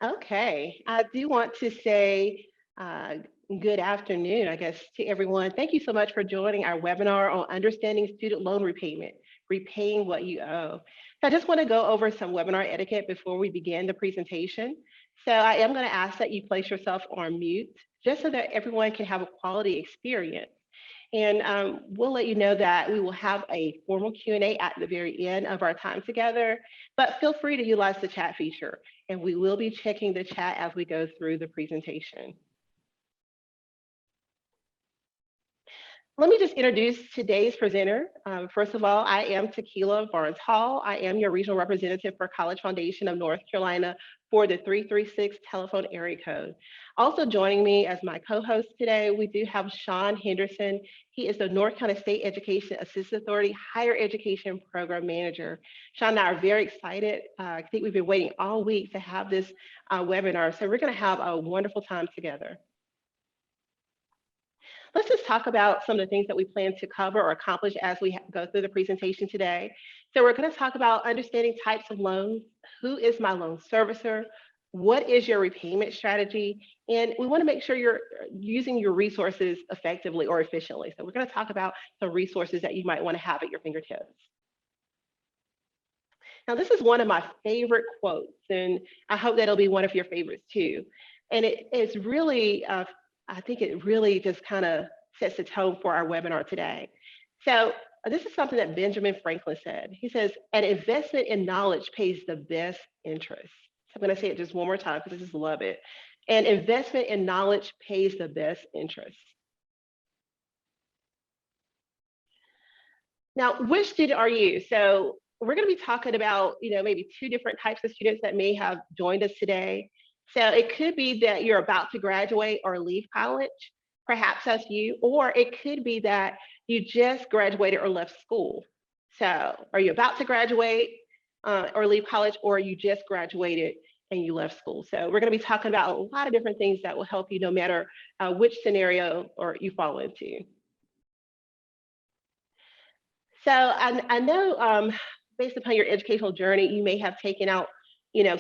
Okay, I do want to say uh, good afternoon, I guess, to everyone. Thank you so much for joining our webinar on understanding student loan repayment, repaying what you owe. So I just want to go over some webinar etiquette before we begin the presentation. So I am going to ask that you place yourself on mute just so that everyone can have a quality experience. And we'll let you know that we will have a formal Q&A at the very end of our time together, but feel free to utilize the chat feature, and we will be checking the chat as we go through the presentation. Let me just introduce today's presenter. First of all, I am Takeila Hall. I am your regional representative for College Foundation of North Carolina for the 336 telephone area code. Also joining me as my co-host today, we do have Shawn Henderson. He is the North Carolina State Education Assistance Authority Higher Education Program Manager. Shawn and I are very excited. I think we've been waiting all week to have this webinar, so we're going to have a wonderful time together. Let's just talk about some of the things that we plan to cover or accomplish as we go through the presentation today. So we're going to talk about understanding types of loans, who is my loan servicer, what is your repayment strategy, and we want to make sure you're using your resources effectively or efficiently. So we're going to talk about some resources that you might want to have at your fingertips. Now, this is one of my favorite quotes, and I hope that'll be one of your favorites too. And it's really I think it really just kind of sets the tone for our webinar today. So this is something that Benjamin Franklin said. He says, an investment in knowledge pays the best interest. So I'm going to say it just one more time because I just love it. An investment in knowledge pays the best interest. Now, which student are you? So we're going to be talking about, maybe two different types of students that may have joined us today. So it could be that you're about to graduate or leave college, perhaps that's you, or it could be that you just graduated or left school. So are you about to graduate or leave college, or you just graduated and you left school? So we're going to be talking about a lot of different things that will help you no matter which scenario or you fall into. So I know based upon your educational journey, you may have taken out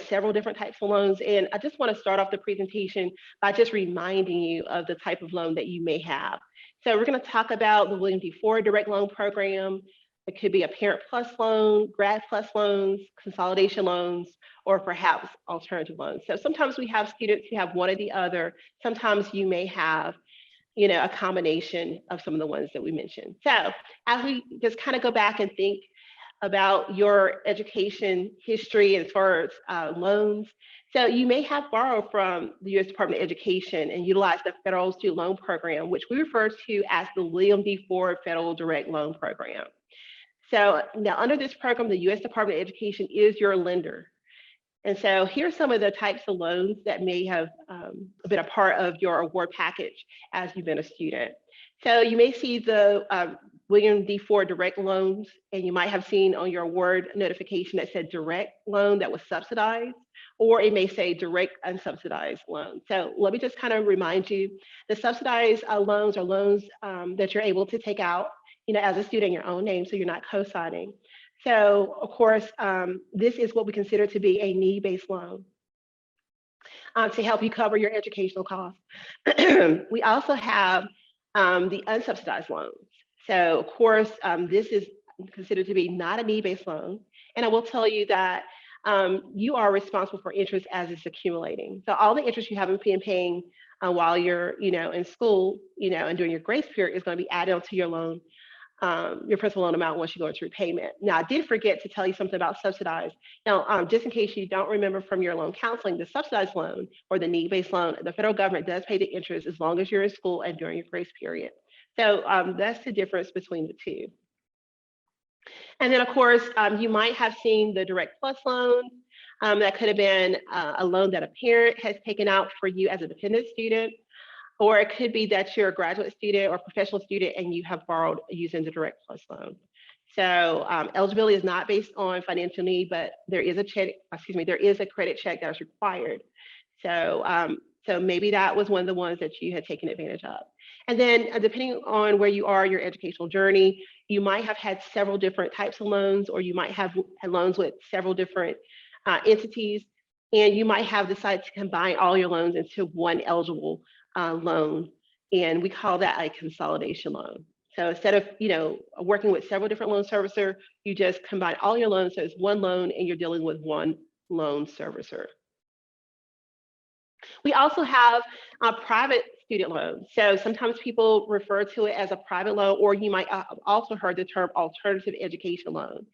several different types of loans. And I just want to start off the presentation by just reminding you of the type of loan that you may have. So we're going to talk about the William D. Ford Direct Loan Program. It could be a Parent Plus loan, Grad Plus loans, consolidation loans, or perhaps alternative loans. So sometimes we have students who have one or the other. Sometimes you may have a combination of some of the ones that we mentioned. So as we just kind of go back and think about your education history as far as loans. So you may have borrowed from the U.S. Department of Education and utilized the Federal Student Loan Program, which we refer to as the William D. Ford Federal Direct Loan Program. So now under this program, the U.S. Department of Education is your lender. And so here's some of the types of loans that may have been a part of your award package as you've been a student. So you may see the William D. Ford direct loans, and you might have seen on your award notification that said direct loan that was subsidized, or it may say direct unsubsidized loan. So let me just kind of remind you, the subsidized loans are loans that you're able to take out, as a student in your own name, so you're not co-signing. So of course, this is what we consider to be a need-based loan to help you cover your educational costs. We also have the unsubsidized loans. So of course, this is considered to be not a need-based loan. And I will tell you that you are responsible for interest as it's accumulating. So all the interest you haven't been paying while you're, in school, and during your grace period is going to be added onto your loan, your principal loan amount once you go into repayment. Now, I did forget to tell you something about subsidized. Now, just in case you don't remember from your loan counseling, the subsidized loan or the need-based loan, the federal government does pay the interest as long as you're in school and during your grace period. So that's the difference between the two. And then, of course, you might have seen the Direct Plus loan. That could have been a loan that a parent has taken out for you as a dependent student. Or it could be that you're a graduate student or professional student and you have borrowed using the Direct Plus loan. So eligibility is not based on financial need, but there is a check, there is a credit check that is required. So, so maybe that was one of the ones that you had taken advantage of. And then depending on where you are, your educational journey, you might have had several different types of loans, or you might have had loans with several different entities. and you might have decided to combine all your loans into one eligible loan, and we call that a consolidation loan. So instead of working with several different loan servicer, you just combine all your loans, so it's one loan, and you're dealing with one loan servicer. We also have private student loans. So sometimes people refer to it as a private loan, or you might have also heard the term alternative education loan.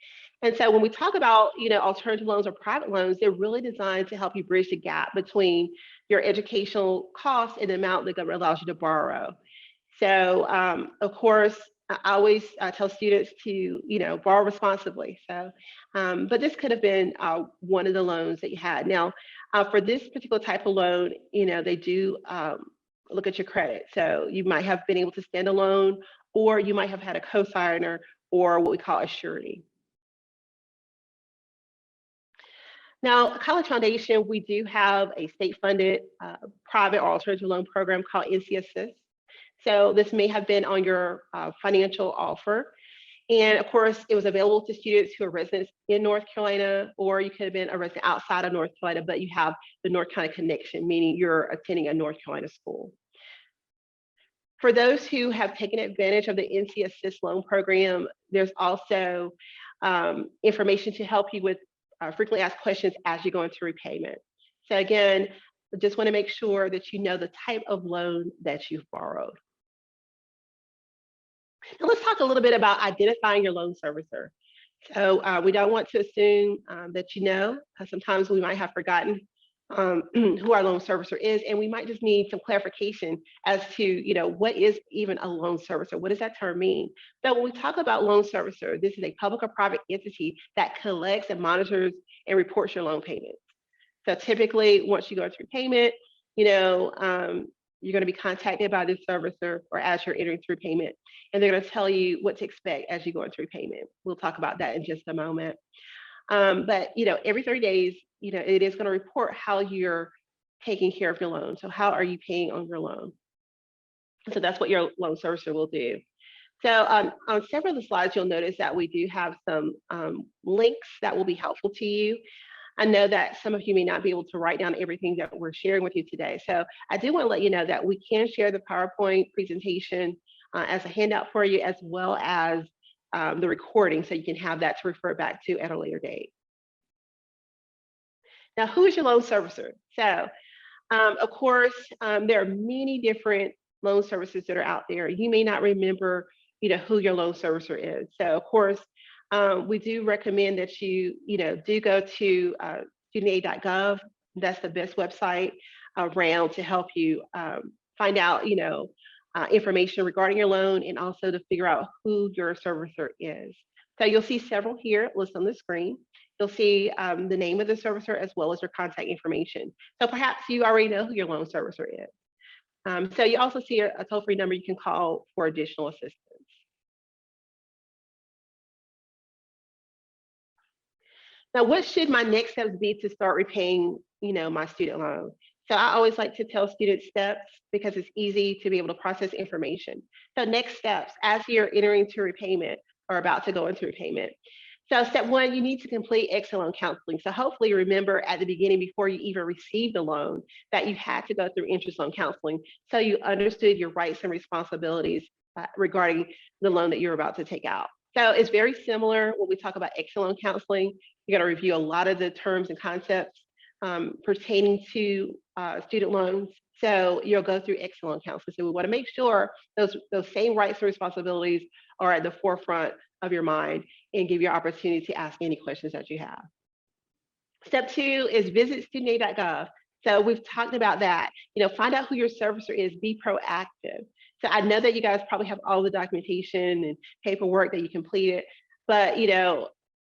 And so when we talk about, alternative loans or private loans, they're really designed to help you bridge the gap between your educational costs and the amount the government allows you to borrow. So, of course, I always tell students to, borrow responsibly. So, but this could have been one of the loans that you had. Now, for this particular type of loan, they do look at your credit. So you might have been able to stand alone, or you might have had a cosigner, or what we call a surety. Now, College Foundation, we do have a state-funded private or alternative loan program called NC Assist. So this may have been on your financial offer. And of course, it was available to students who are residents in North Carolina, or you could have been a resident outside of North Carolina, but you have the North Carolina connection, meaning you're attending a North Carolina school. For those who have taken advantage of the NC Assist loan program, there's also information to help you with frequently asked questions as you go into repayment. So again, I just want to make sure that you know the type of loan that you've borrowed. Now let's talk a little bit about identifying your loan servicer. So we don't want to assume that you know, because sometimes we might have forgotten who our loan servicer is, and we might just need some clarification as to, what is even a loan servicer? What does that term mean? So when we talk about loan servicer, this is a public or private entity that collects and monitors and reports your loan payments. So typically, once you go through payment, you're going to be contacted by this servicer or as you're entering through payment, and they're going to tell you what to expect as you go through payment. We'll talk about that in just a moment. But every 30 days, it is going to report how you're taking care of your loan. So how are you paying on your loan? So that's what your loan servicer will do. So on several of the slides, you'll notice that we do have some links that will be helpful to you. I know that some of you may not be able to write down everything that we're sharing with you today. So I do want to let you know that we can share the PowerPoint presentation as a handout for you, as well as the recording, so you can have that to refer back to at a later date. Now, who is your loan servicer? So, of course, there are many different loan services that are out there. You may not remember, who your loan servicer is. So, of course, we do recommend that you, do go to studentaid.gov. That's the best website around to help you find out, information regarding your loan, and also to figure out who your servicer is. So you'll see several here listed on the screen. You'll see the name of the servicer as well as their contact information. So perhaps you already know who your loan servicer is. So you also see a toll-free number you can call for additional assistance. Now, what should my next steps be to start repaying, my student loan? So I always like to tell students steps because it's easy to be able to process information. So next steps, as you're entering into repayment or about to go into repayment. So step one, you need to complete exit loan counseling. So hopefully remember at the beginning, before you even received the loan, that you had to go through interest loan counseling, so you understood your rights and responsibilities regarding the loan that you're about to take out. So it's very similar when we talk about exit loan counseling. You're going to review a lot of the terms and concepts pertaining to student loans. So you'll go through exit loan counseling. So we want to make sure those same rights and responsibilities are at the forefront of your mind and give you an opportunity to ask any questions that you have. Step two is visit studentaid.gov. So we've talked about that. Find out who your servicer is, be proactive. So I know that you guys probably have all the documentation and paperwork that you completed, but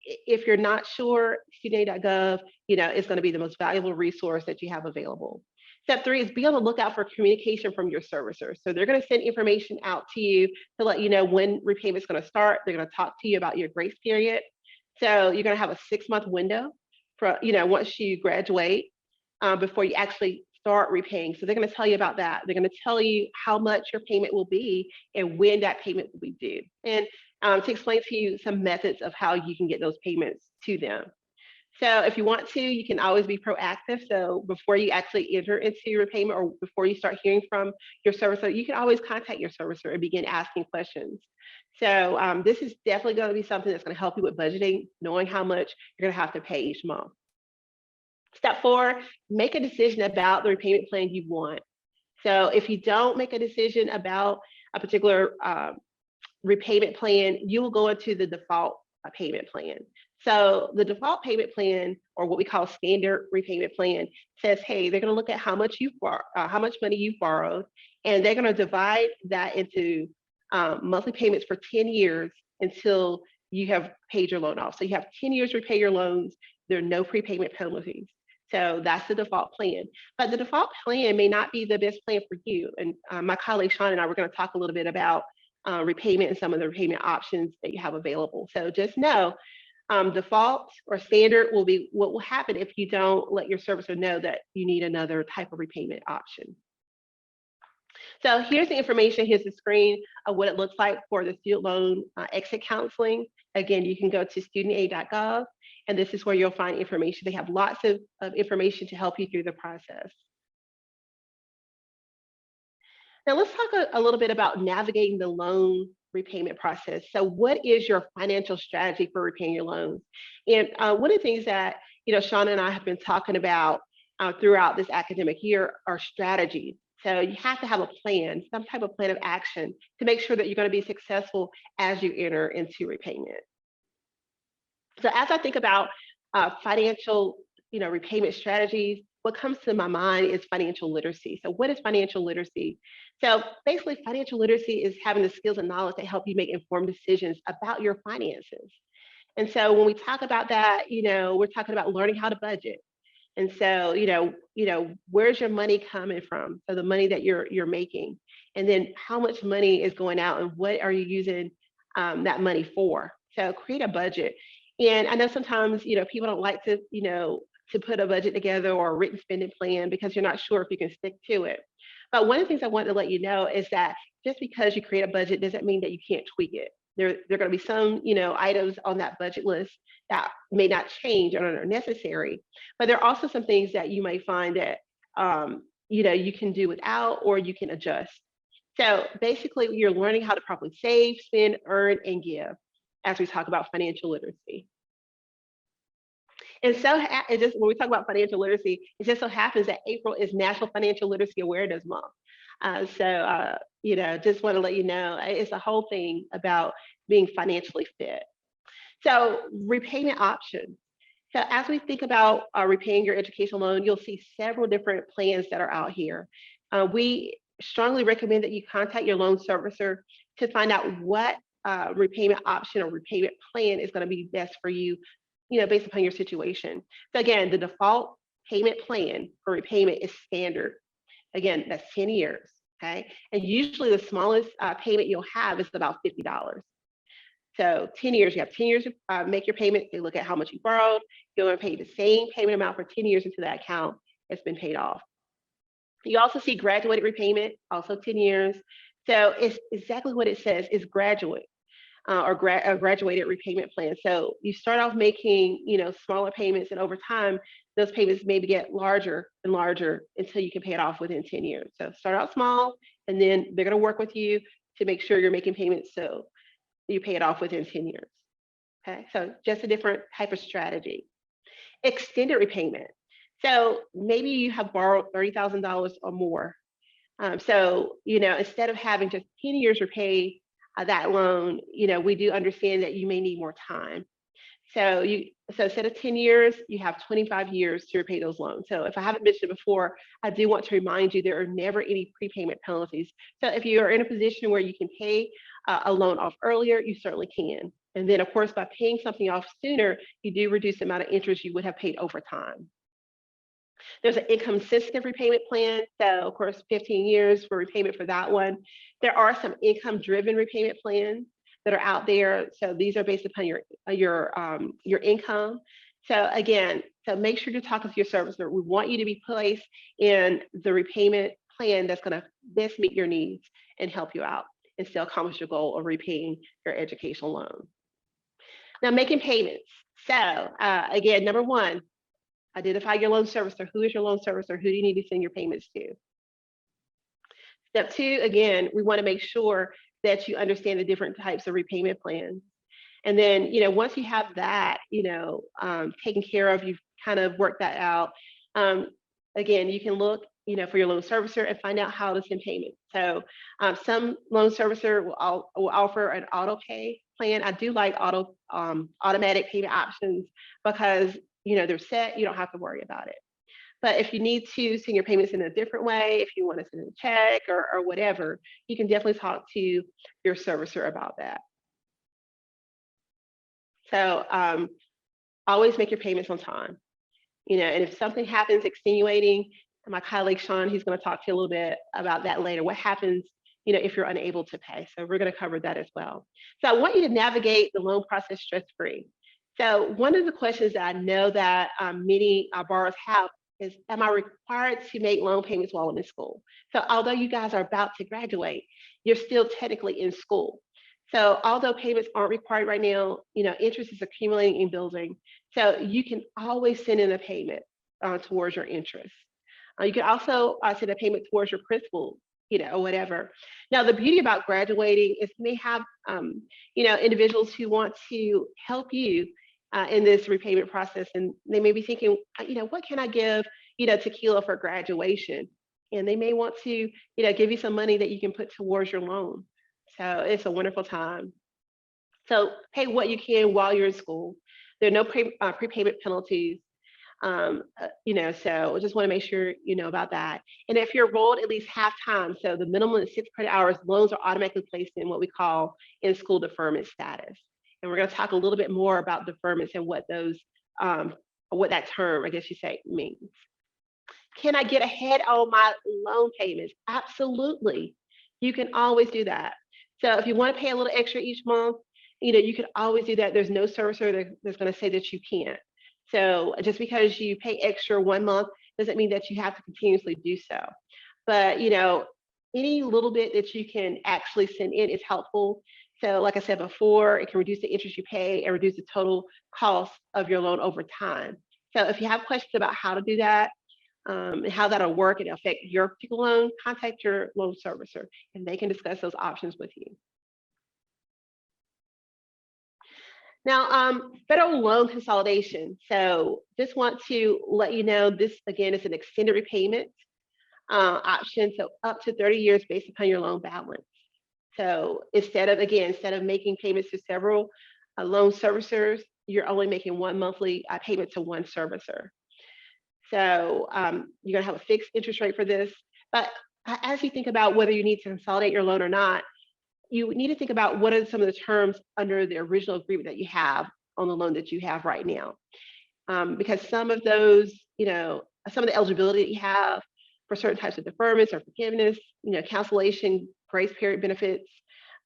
if you're not sure, studentaid.gov, is going to be the most valuable resource that you have available. Step three is be on the lookout for communication from your servicer. So they're going to send information out to you to let you know when repayment is going to start. They're going to talk to you about your grace period. So you're going to have a 6-month window for, once you graduate before you actually start repaying. So they're going to tell you about that. They're going to tell you how much your payment will be and when that payment will be due. And to explain to you some methods of how you can get those payments to them. So if you want to, you can always be proactive. So before you actually enter into repayment or before you start hearing from your servicer, you can always contact your servicer and begin asking questions. So this is definitely going to be something that's going to help you with budgeting, knowing how much you're going to have to pay each month. Step 4, make a decision about the repayment plan you want. So if you don't make a decision about a particular repayment plan, you will go into the default payment plan. So the default payment plan, or what we call standard repayment plan, says, hey, they're going to look at how much how much money you've borrowed, and they're going to divide that into monthly payments for 10 years until you have paid your loan off. So you have 10 years to repay your loans. There are no prepayment penalties. So that's the default plan. But the default plan may not be the best plan for you. And my colleague Shawn and I were going to talk a little bit about repayment and some of the repayment options that you have available. So just know default or standard will be what will happen if you don't let your servicer know that you need another type of repayment option. So here's the information. Here's the screen of what it looks like for the student loan exit counseling. Again, you can go to studentaid.gov, and this is where you'll find information. They have lots of information to help you through the process. Now let's talk a little bit about navigating the loan repayment process. So what is your financial strategy for repaying your loans? And one of the things that Shawn and I have been talking about throughout this academic year are strategies. So you have to have a plan, some type of plan of action to make sure that you're going to be successful as you enter into repayment. So as I think about financial repayment strategies, what comes to my mind is financial literacy. So what is financial literacy? So basically, financial literacy is having the skills and knowledge to help you make informed decisions about your finances. And so when we talk about that, we're talking about learning how to budget. And so, where's your money coming from? So the money that you're making, and then how much money is going out, and what are you using that money for? So create a budget. And I know sometimes, people don't like to, to put a budget together or a written spending plan because you're not sure if you can stick to it. But one of the things I want to let you know is that just because you create a budget doesn't mean that you can't tweak it. There are going to be some, items on that budget list that may not change or are necessary. But there are also some things that you may find that, you can do without or you can adjust. So basically, you're learning how to properly save, spend, earn, and give as we talk about financial literacy. And so it just when we talk about financial literacy, it just so happens that April is National Financial Literacy Awareness Month. Just want to let you know, it's a whole thing about being financially fit. So repayment options. So as we think about repaying your educational loan, you'll see several different plans that are out here. We strongly recommend that you contact your loan servicer to find out what repayment option or repayment plan is going to be best for you, based upon your situation. So again, the default payment plan for repayment is standard. Again, that's 10 years, okay? And usually the smallest payment you'll have is about $50. So 10 years, you have 10 years to make your payment. They look at how much you borrowed. You're going to pay the same payment amount for 10 years into that account. It's been paid off. You also see graduated repayment, also 10 years. So it's exactly what it says, is graduate. Or graduated repayment plan. So you start off making, smaller payments, and over time, those payments maybe get larger and larger until you can pay it off within 10 years. So start out small, and then they're going to work with you to make sure you're making payments so you pay it off within 10 years. Okay, so just a different type of strategy. Extended repayment. So maybe you have borrowed $30,000 or more. Instead of having just 10 years repay that loan, we do understand that you may need more time. So instead of 10 years, you have 25 years to repay those loans. So if I haven't mentioned it before, I do want to remind you there are never any prepayment penalties. So if you are in a position where you can pay a loan off earlier, you certainly can. And then of course, by paying something off sooner, you do reduce the amount of interest you would have paid over time. There's an income sensitive repayment plan. So of course, 15 years for repayment for that one. There are some income driven repayment plans that are out there. So these are based upon your income. So again, make sure you're talking to your servicer. We want you to be placed in the repayment plan that's going to best meet your needs and help you out and still accomplish your goal of repaying your educational loan. Now, making payments. So again, number one, identify your loan servicer. Who is your loan servicer? Who do you need to send your payments to? Step two, again, we want to make sure that you understand the different types of repayment plans. And then, once you have that, taken care of, you've kind of worked that out. Again, you can look, for your loan servicer and find out how to send payments. So some loan servicer will offer an auto pay plan. I do like automatic payment options because, they're set, you don't have to worry about it. But if you need to send your payments in a different way, if you want to send a check or whatever, you can definitely talk to your servicer about that. So always make your payments on time. And if something happens extenuating, my colleague Shawn, he's going to talk to you a little bit about that later. What happens, if you're unable to pay? So we're going to cover that as well. So I want you to navigate the loan process stress-free. So one of the questions that I know that many borrowers have is, am I required to make loan payments while I'm in school? So although you guys are about to graduate, you're still technically in school. So although payments aren't required right now, interest is accumulating and building. So you can always send in a payment towards your interest. You can also send a payment towards your principal, or whatever. Now, the beauty about graduating is you may have, individuals who want to help you in this repayment process, and they may be thinking, what can I give, Takeila for graduation? And they may want to, give you some money that you can put towards your loan. So it's a wonderful time. So pay what you can while you're in school. There are no prepayment penalties. So I just want to make sure you know about that. And if you're enrolled at least half time, so the minimum is 6 credit hours, loans are automatically placed in what we call in school deferment status. And we're going to talk a little bit more about deferments and what those, what that term, I guess you say, means. Can I get ahead on my loan payments? Absolutely. You can always do that. So if you want to pay a little extra each month, you can always do that. There's no servicer that's going to say that you can't. So just because you pay extra 1 month doesn't mean that you have to continuously do so. But, any little bit that you can actually send in is helpful. So like I said before, it can reduce the interest you pay and reduce the total cost of your loan over time. So if you have questions about how to do that, and how that'll work and affect your particular loan, contact your loan servicer and they can discuss those options with you. Now, federal loan consolidation. So just want to let you know, this again is an extended repayment option. So up to 30 years based upon your loan balance. So instead of making payments to several loan servicers, you're only making one monthly payment to one servicer. So you're going to have a fixed interest rate for this. But as you think about whether you need to consolidate your loan or not, you need to think about what are some of the terms under the original agreement that you have on the loan that you have right now. Because some of those, some of the eligibility that you have for certain types of deferments or forgiveness, cancellation, grace period benefits,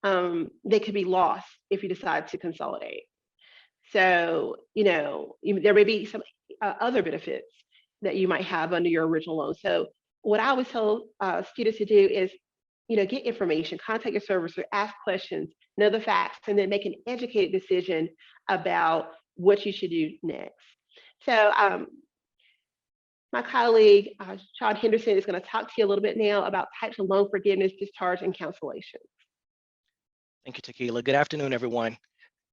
they could be lost if you decide to consolidate. So, there may be some other benefits that you might have under your original loan. So what I always tell students to do is, get information, contact your servicer, ask questions, know the facts, and then make an educated decision about what you should do next. So my colleague, Shawn Henderson, is going to talk to you a little bit now about types of loan forgiveness, discharge, and cancellation. Thank you, Takeila. Good afternoon, everyone.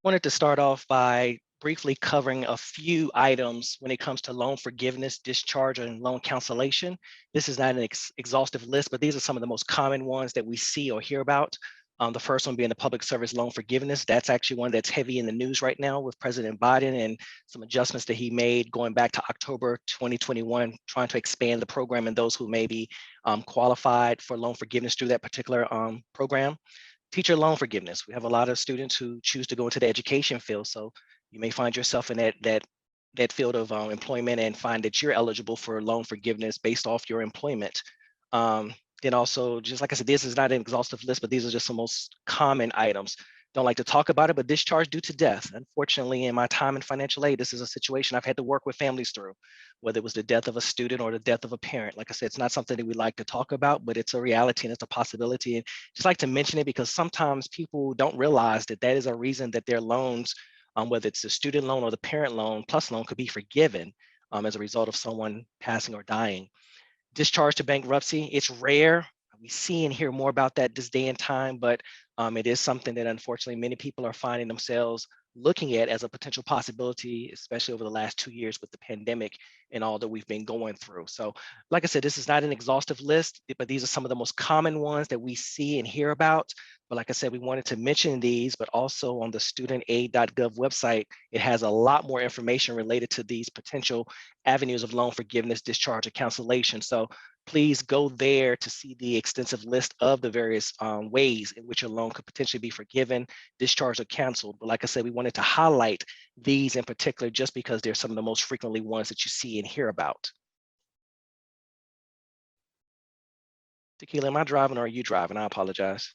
Wanted to start off by briefly covering a few items when it comes to loan forgiveness, discharge, and loan cancellation. This is not an exhaustive list, but these are some of the most common ones that we see or hear about. The first one being the public service loan forgiveness. That's actually one that's heavy in the news right now with President Biden and some adjustments that he made going back to October 2021, trying to expand the program and those who may be qualified for loan forgiveness through that particular program. Teacher loan forgiveness. We have a lot of students who choose to go into the education field. So you may find yourself in that field of employment and find that you're eligible for loan forgiveness based off your employment. Then also, just like I said, this is not an exhaustive list, but these are just the most common items. Don't like to talk about it, but discharge due to death. Unfortunately, in my time in financial aid, this is a situation I've had to work with families through, whether it was the death of a student or the death of a parent. Like I said, it's not something that we like to talk about, but it's a reality and it's a possibility. And just like to mention it because sometimes people don't realize that that is a reason that their loans whether it's the student loan or the parent loan plus loan, could be forgiven as a result of someone passing or dying. Discharge to bankruptcy, it's rare. We see and hear more about that this day and time, but it is something that unfortunately many people are finding themselves looking at as a potential possibility, especially over the last 2 years with the pandemic and all that we've been going through. So like I said, this is not an exhaustive list, but these are some of the most common ones that we see and hear about. But like I said, we wanted to mention these, but also on the studentaid.gov website, it has a lot more information related to these potential avenues of loan forgiveness, discharge, or cancellation. So please go there to see the extensive list of the various ways in which a loan could potentially be forgiven, discharged, or canceled. But like I said, we wanted to highlight these in particular just because they're some of the most frequently ones that you see and hear about. Takeila, am I driving or are you driving? I apologize.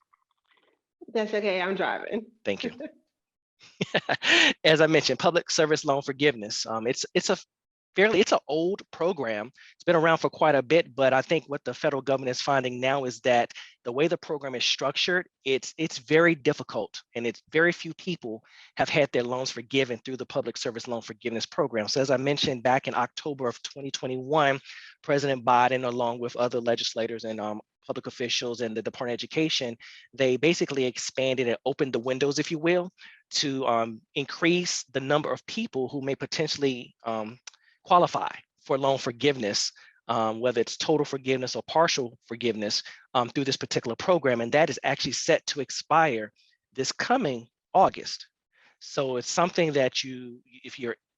That's okay. I'm driving. Thank you. As I mentioned, public service loan forgiveness. It's an old program. It's been around for quite a bit, but I think what the federal government is finding now is that the way the program is structured, it's very difficult, and it's very few people have had their loans forgiven through the public service loan forgiveness program. So as I mentioned, back in October of 2021, President Biden, along with other legislators and public officials and the Department of Education, they basically expanded and opened the windows, if you will, to increase the number of people who may potentially qualify for loan forgiveness, whether it's total forgiveness or partial forgiveness through this particular program. And that is actually set to expire this coming August. So it's something that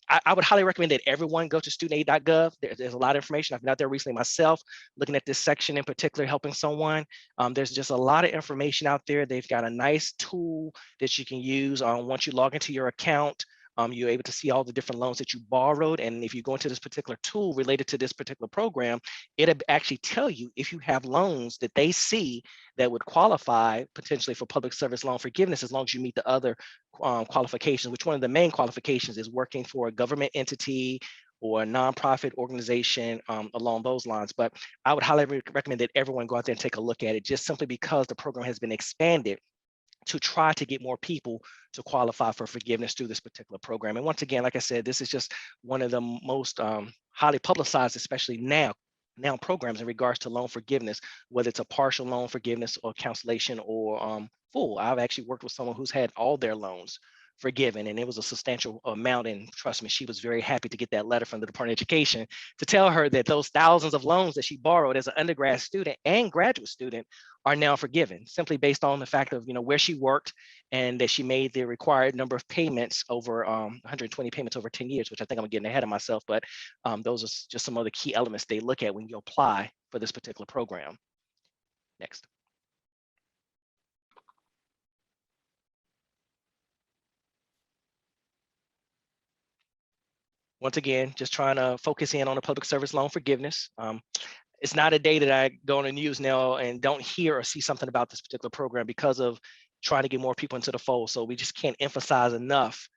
I would highly recommend that everyone go to studentaid.gov. There's a lot of information. I've been out there recently myself, looking at this section in particular, helping someone. There's just a lot of information out there. They've got a nice tool that you can use once you log into your account. You're able to see all the different loans that you borrowed. And if you go into this particular tool related to this particular program, it'll actually tell you if you have loans that they see that would qualify potentially for public service loan forgiveness, as long as you meet the other qualifications, which one of the main qualifications is working for a government entity or a nonprofit organization along those lines. But I would highly recommend that everyone go out there and take a look at it, just simply because the program has been expanded to try to get more people to qualify for forgiveness through this particular program. And once again, like I said, this is just one of the most highly publicized, especially now programs in regards to loan forgiveness, whether it's a partial loan forgiveness or cancellation or full. I've actually worked with someone who's had all their loans forgiven, and it was a substantial amount. And trust me, she was very happy to get that letter from the Department of Education to tell her that those thousands of loans that she borrowed as an undergrad student and graduate student are now forgiven, simply based on the fact of where she worked and that she made the required number of payments over 120 payments over 10 years, which I think I'm getting ahead of myself, but those are just some of the key elements they look at when you apply for this particular program. Next. Once again, just trying to focus in on the public service loan forgiveness. It's not a day that I go on the news now and don't hear or see something about this particular program because of trying to get more people into the fold. So we just can't emphasize enough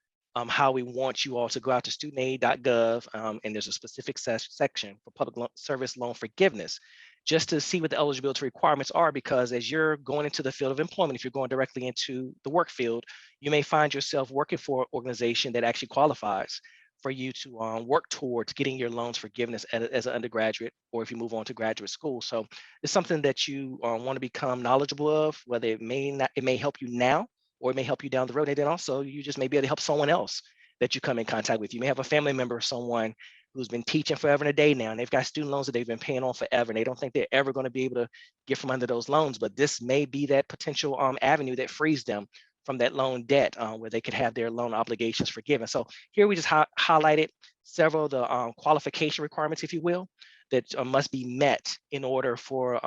how we want you all to go out to studentaid.gov, and there's a specific section for public service loan forgiveness, just to see what the eligibility requirements are, because as you're going into the field of employment, if you're going directly into the work field, you may find yourself working for an organization that actually qualifies for you to work towards getting your loans forgiveness as an undergraduate, or if you move on to graduate school. So it's something that you want to become knowledgeable of, whether it may help you now, or it may help you down the road. And then also you just may be able to help someone else that you come in contact with. You may have a family member or someone who's been teaching forever and a day now, and they've got student loans that they've been paying on forever, and they don't think they're ever going to be able to get from under those loans. But this may be that potential avenue that frees them from that loan debt, where they could have their loan obligations forgiven. So here we just highlighted several of the qualification requirements, if you will, that must be met in order for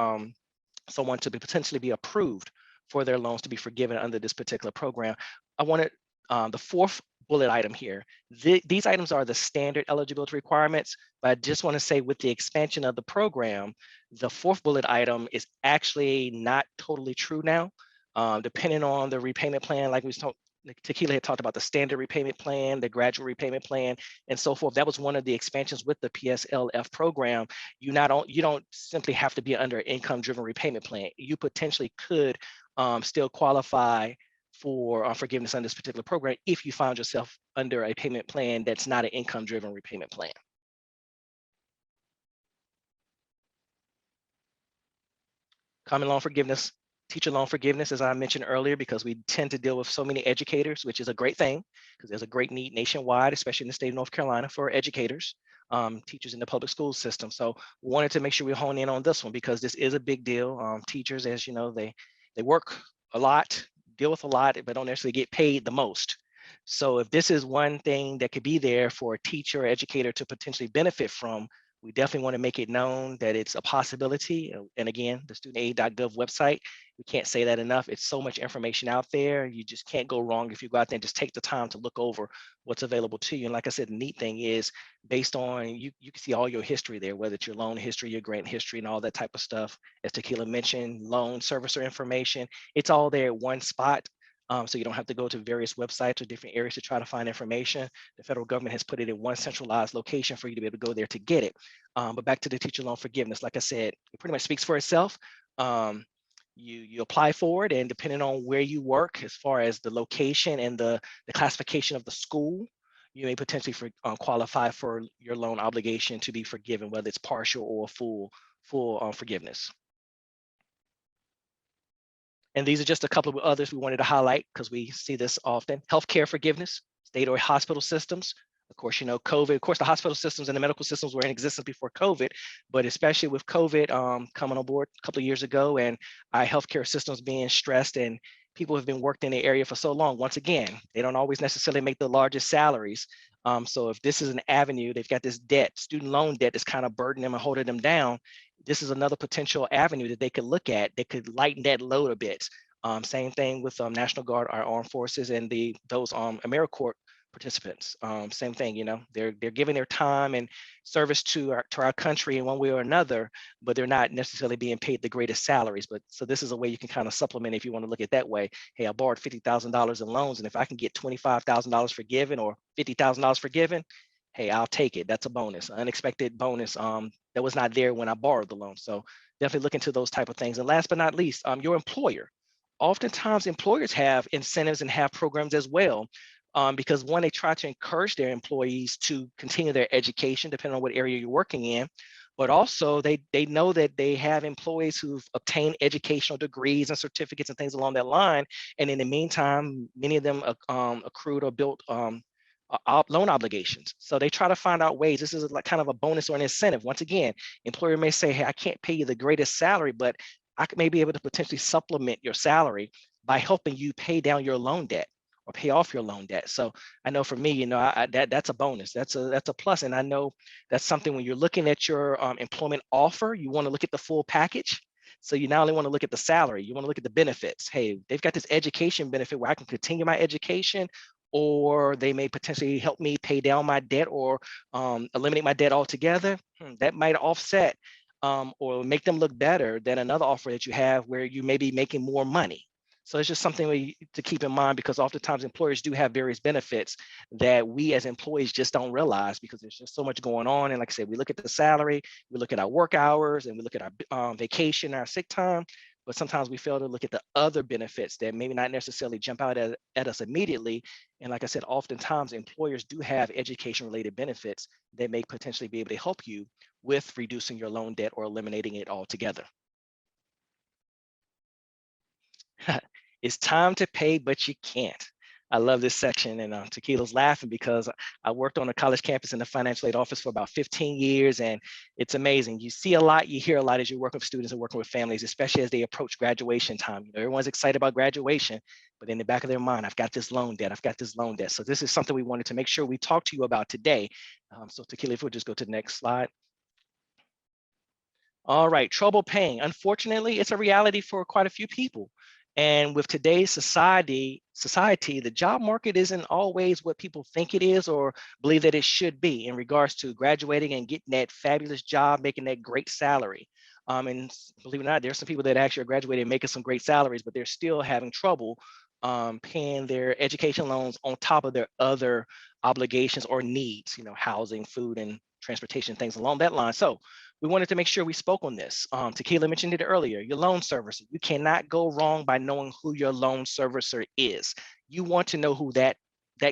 someone to potentially be approved for their loans to be forgiven under this particular program. I wanted the fourth bullet item here. These items are the standard eligibility requirements, but I just want to say with the expansion of the program, the fourth bullet item is actually not totally true now. Depending on the repayment plan, like Takeila had talked about, the standard repayment plan, the gradual repayment plan, and so forth. That was one of the expansions with the PSLF program. You don't simply have to be under an income-driven repayment plan. You potentially could still qualify for forgiveness under this particular program if you found yourself under a payment plan that's not an income-driven repayment plan. Common loan forgiveness, teacher loan forgiveness, as I mentioned earlier, because we tend to deal with so many educators, which is a great thing, because there's a great need nationwide, especially in the state of North Carolina, for educators, teachers in the public school system. So we wanted to make sure we hone in on this one because this is a big deal. Teachers, as you know, they work a lot, deal with a lot, but don't necessarily get paid the most. So if this is one thing that could be there for a teacher or educator to potentially benefit from, we definitely want to make it known that it's a possibility. And again, the studentaid.gov website, we can't say that enough. It's so much information out there. You just can't go wrong if you go out there and just take the time to look over what's available to you. And like I said, the neat thing is based on, you can see all your history there, whether it's your loan history, your grant history, and all that type of stuff. As Takeila mentioned, loan servicer information, it's all there at one spot. So you don't have to go to various websites or different areas to try to find information. The federal government has put it in one centralized location for you to be able to go there to get it. But back to the teacher loan forgiveness, like I said, it pretty much speaks for itself. You apply for it, and depending on where you work, as far as the location and the classification of the school, you may potentially qualify for your loan obligation to be forgiven, whether it's partial or full forgiveness. And these are just a couple of others we wanted to highlight because we see this often. Healthcare forgiveness, state or hospital systems. Of course, you know, COVID, of course, the hospital systems and the medical systems were in existence before COVID, but especially with COVID coming on board a couple of years ago and our healthcare systems being stressed and people have been worked in the area for so long. Once again, they don't always necessarily make the largest salaries. So if this is an avenue, they've got this debt, student loan debt that's kind of burdening them and holding them down. This is another potential avenue that they could look at. They could lighten that load a bit. Same thing with National Guard, our armed forces, and those AmeriCorps participants. Same thing, you know, they're giving their time and service to our country in one way or another, but they're not necessarily being paid the greatest salaries. But so this is a way you can kind of supplement if you want to look at that way. Hey, I borrowed $50,000 in loans, and if I can get $25,000 forgiven or $50,000 forgiven, hey, I'll take it. That's a bonus, an unexpected bonus that was not there when I borrowed the loan. So definitely look into those type of things. And last but not least, your employer. Oftentimes employers have incentives and have programs as well. Because one, they try to encourage their employees to continue their education, depending on what area you're working in. But also they know that they have employees who've obtained educational degrees and certificates and things along that line. And in the meantime, many of them accrued or built loan obligations. So they try to find out ways. This is like kind of a bonus or an incentive. Once again, employer may say, hey, I can't pay you the greatest salary, but I may be able to potentially supplement your salary by helping you pay down your loan debt or pay off your loan debt. So I know for me, you know, that's a bonus. That's a plus. And I know that's something when you're looking at your employment offer, you want to look at the full package. So you not only want to look at the salary, you want to look at the benefits. Hey, they've got this education benefit where I can continue my education, or they may potentially help me pay down my debt or eliminate my debt altogether. That might offset or make them look better than another offer that you have where you may be making more money. So it's just something to keep in mind because oftentimes employers do have various benefits that we as employees just don't realize because there's just so much going on. And like I said, we look at the salary, we look at our work hours, and we look at our vacation, our sick time. But sometimes we fail to look at the other benefits that maybe not necessarily jump out at us immediately. And like I said, oftentimes employers do have education-related benefits that may potentially be able to help you with reducing your loan debt or eliminating it altogether. It's time to pay, but you can't. I love this section, and Takeila's laughing because I worked on a college campus in the financial aid office for about 15 years, and it's amazing. You see a lot, you hear a lot as you're working with students and working with families, especially as they approach graduation time. You know, everyone's excited about graduation, but in the back of their mind, I've got this loan debt, I've got this loan debt. So this is something we wanted to make sure we talk to you about today. So Takeila, if we'll just go to the next slide. All right, trouble paying. Unfortunately, it's a reality for quite a few people. And with today's society, the job market isn't always what people think it is or believe that it should be in regards to graduating and getting that fabulous job, making that great salary. And believe it or not, there's some people that actually are graduating and making some great salaries, but they're still having trouble paying their education loans on top of their other obligations or needs, you know, housing, food, and transportation, things along that line. So we wanted to make sure we spoke on this. Takeila mentioned it earlier, your loan servicer. You cannot go wrong by knowing who your loan servicer is. You want to know who that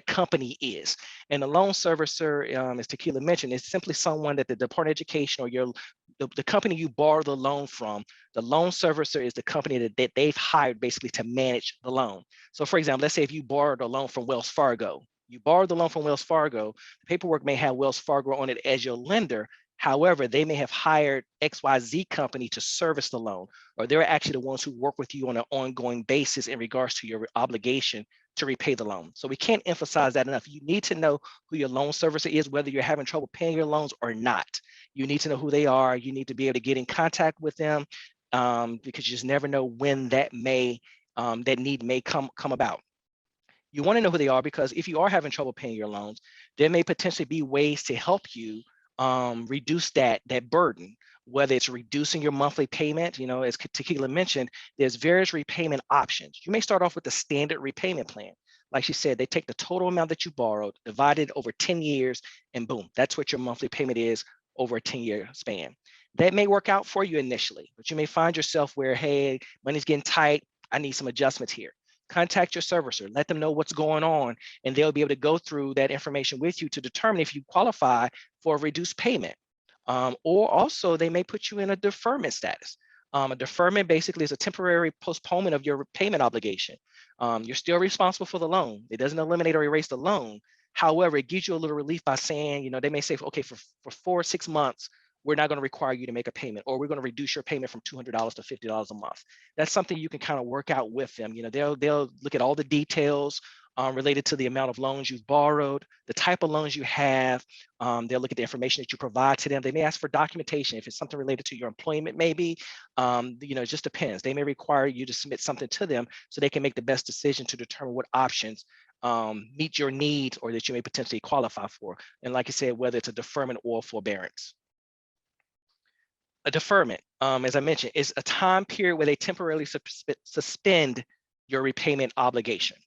company is. And the loan servicer, as Takeila mentioned, is simply someone that the Department of Education or the company you borrow the loan from, the loan servicer is the company that they've hired basically to manage the loan. So for example, let's say if you borrowed a loan from Wells Fargo, you borrowed the loan from Wells Fargo, the paperwork may have Wells Fargo on it as your lender. However, they may have hired XYZ company to service the loan, or they're actually the ones who work with you on an ongoing basis in regards to your obligation to repay the loan. So we can't emphasize that enough. You need to know who your loan servicer is, whether you're having trouble paying your loans or not. You need to know who they are. You need to be able to get in contact with them because you just never know when that need may come about. You want to know who they are because if you are having trouble paying your loans, there may potentially be ways to help you reduce that burden, whether it's reducing your monthly payment. You know, as Takeila mentioned, there's various repayment options. You may start off with the standard repayment plan. Like she said, they take the total amount that you borrowed, divide it over 10 years, and boom, that's what your monthly payment is over a 10-year span. That may work out for you initially, but you may find yourself where, hey, money's getting tight, I need some adjustments here. Contact your servicer, let them know what's going on, and they'll be able to go through that information with you to determine if you qualify for a reduced payment. Or also they may put you in a deferment status. A deferment basically is a temporary postponement of your payment obligation. You're still responsible for the loan. It doesn't eliminate or erase the loan. However, it gives you a little relief by saying, you know, they may say, okay, for 4 or 6 months, we're not going to require you to make a payment, or we're going to reduce your payment from $200 to $50 a month. That's something you can kind of work out with them. You know, they'll look at all the details related to the amount of loans you've borrowed, the type of loans you have. They'll look at the information that you provide to them. They may ask for documentation if it's something related to your employment, maybe. You know, it just depends. They may require you to submit something to them so they can make the best decision to determine what options meet your needs or that you may potentially qualify for. And like I said, whether it's a deferment or forbearance. A deferment, as I mentioned, is a time period where they temporarily suspend your repayment obligation.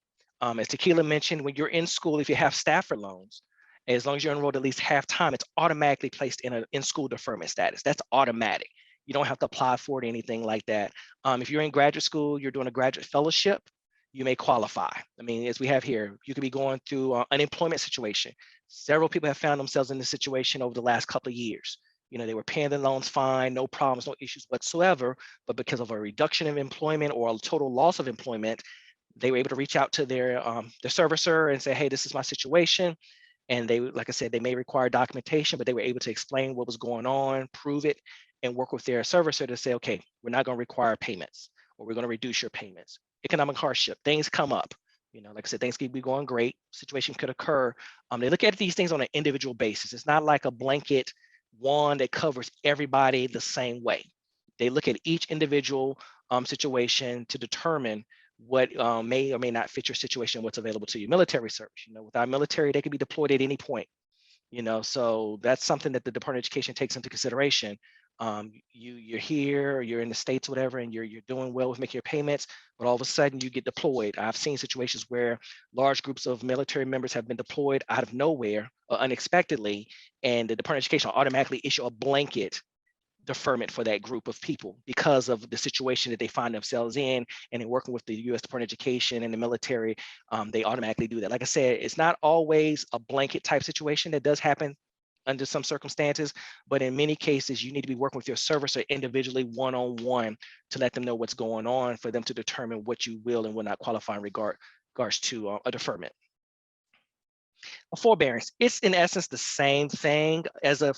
As Takeila mentioned, when you're in school, if you have Stafford loans, as long as you're enrolled at least half time, it's automatically placed in an in-school deferment status. That's automatic. You don't have to apply for it or anything like that. If you're in graduate school, you're doing a graduate fellowship, you may qualify. I mean, as we have here, you could be going through an unemployment situation. Several people have found themselves in this situation over the last couple of years. You know, they were paying the loans fine, no problems, no issues whatsoever, but because of a reduction of employment or a total loss of employment, they were able to reach out to their servicer and say, hey, this is my situation. And they, like I said, they may require documentation, but they were able to explain what was going on, prove it, and work with their servicer to say, okay, we're not going to require payments, or we're going to reduce your payments. Economic hardship, things come up. You know, like I said, things could be going great, situation could occur. They look at these things on an individual basis. It's not like a blanket one that covers everybody the same way. They look at each individual situation to determine what may or may not fit your situation, what's available to you. Military service, you know, with our military, they can be deployed at any point, you know, so that's something that the Department of Education takes into consideration. You're here, you're in the States, whatever, and you're doing well with making your payments, but all of a sudden you get deployed. I've seen situations where large groups of military members have been deployed out of nowhere or unexpectedly, and the Department of Education will automatically issue a blanket deferment for that group of people because of the situation that they find themselves in. And in working with the U.S. Department of Education and the military, they automatically do that. Like I said, it's not always a blanket type situation. That does happen under some circumstances, but in many cases, you need to be working with your servicer individually, one-on-one, to let them know what's going on for them to determine what you will and will not qualify in regards to a deferment. A forbearance, it's in essence the same thing as a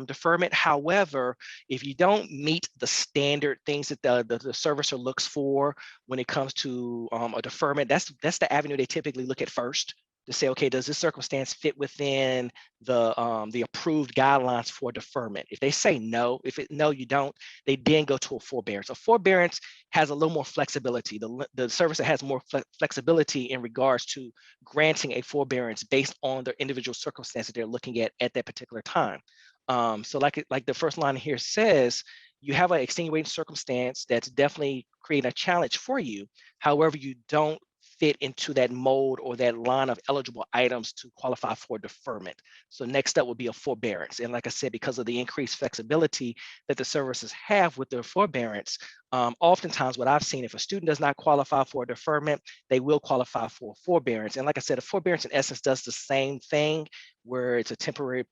deferment. However, if you don't meet the standard things that the servicer looks for when it comes to a deferment, that's the avenue they typically look at first to say, okay, does this circumstance fit within the approved guidelines for deferment? If they say no, no, you don't, they then go to a forbearance. A forbearance has a little more flexibility. The servicer has more flexibility in regards to granting a forbearance based on their individual circumstances they're looking at that particular time. So like the first line here says, you have an extenuating circumstance that's definitely creating a challenge for you. However, you don't fit into that mold or that line of eligible items to qualify for deferment. So next up would be a forbearance. And like I said, because of the increased flexibility that the services have with their forbearance, oftentimes what I've seen, if a student does not qualify for a deferment, they will qualify for a forbearance. And like I said, a forbearance in essence does the same thing, where it's a temporary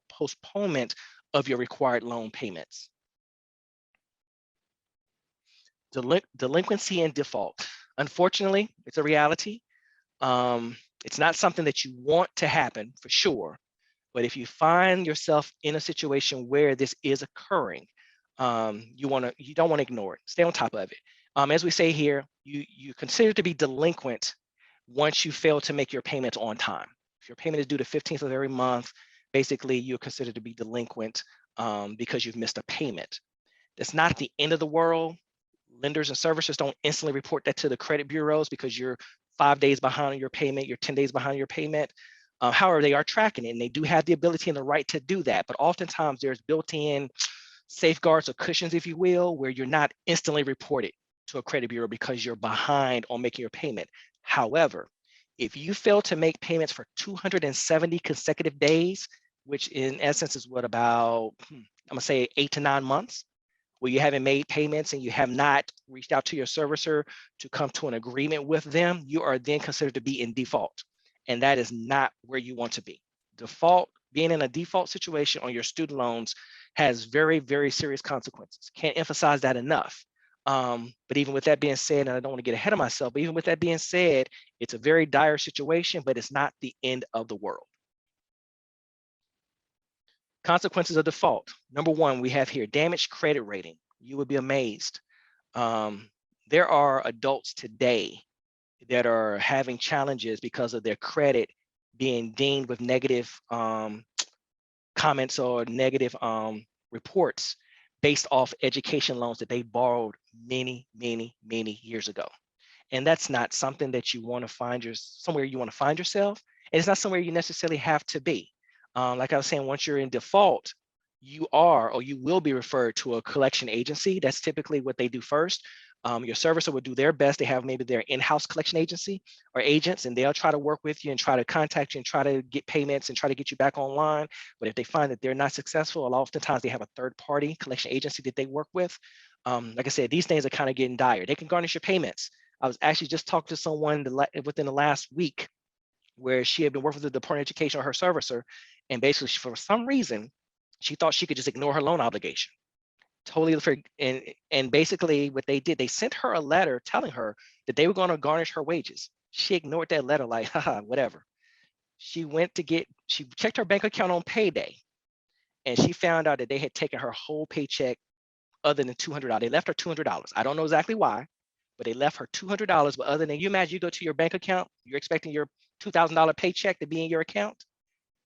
postponement of your required loan payments. Delinquency and default. Unfortunately, it's a reality. It's not something that you want to happen for sure, but if you find yourself in a situation where this is occurring, you don't want to ignore it. Stay on top of it. As we say here, you consider to be delinquent once you fail to make your payments on time. If your payment is due the 15th of every month, basically you're considered to be delinquent because you've missed a payment. That's not the end of the world. Lenders and servicers don't instantly report that to the credit bureaus because you're 5 days behind on your payment, you're 10 days behind on your payment. However, they are tracking it, and they do have the ability and the right to do that. But oftentimes there's built-in safeguards or cushions, if you will, where you're not instantly reported to a credit bureau because you're behind on making your payment. However, if you fail to make payments for 270 consecutive days, which in essence is what, about, I'm gonna say 8 to 9 months, where you haven't made payments and you have not reached out to your servicer to come to an agreement with them, you are then considered to be in default. And that is not where you want to be. Being in a default situation on your student loans has very, very serious consequences. Can't emphasize that enough. But even with that being said, and I don't want to get ahead of myself, but even with that being said, it's a very dire situation, but it's not the end of the world. Consequences of default. Number one, we have here damaged credit rating. You would be amazed. There are adults today that are having challenges because of their credit being deemed with negative comments or negative reports based off education loans that they borrowed many, many, many years ago. And that's not something that you want to find somewhere you want to find yourself. And it's not somewhere you necessarily have to be. Like I was saying, once you're in default, you are or you will be referred to a collection agency. That's typically what they do first. Your servicer would do their best. They have maybe their in-house collection agency or agents, and they'll try to work with you and try to contact you and try to get payments and try to get you back online. But if they find that they're not successful, oftentimes they have a third-party collection agency that they work with. Like I said, these things are kind of getting dire. They can garnish your payments. I was actually just talking to someone within the last week where she had been working with the Department of Education or her servicer, and basically for some reason, she thought she could just ignore her loan obligation. Totally, and basically what they did, they sent her a letter telling her that they were going to garnish her wages. She ignored that letter like, haha, whatever. She checked her bank account on payday, and she found out that they had taken her whole paycheck other than $200. They left her $200. I don't know exactly why, but they left her $200. But other than, you imagine you go to your bank account, you're expecting your $2,000 paycheck to be in your account,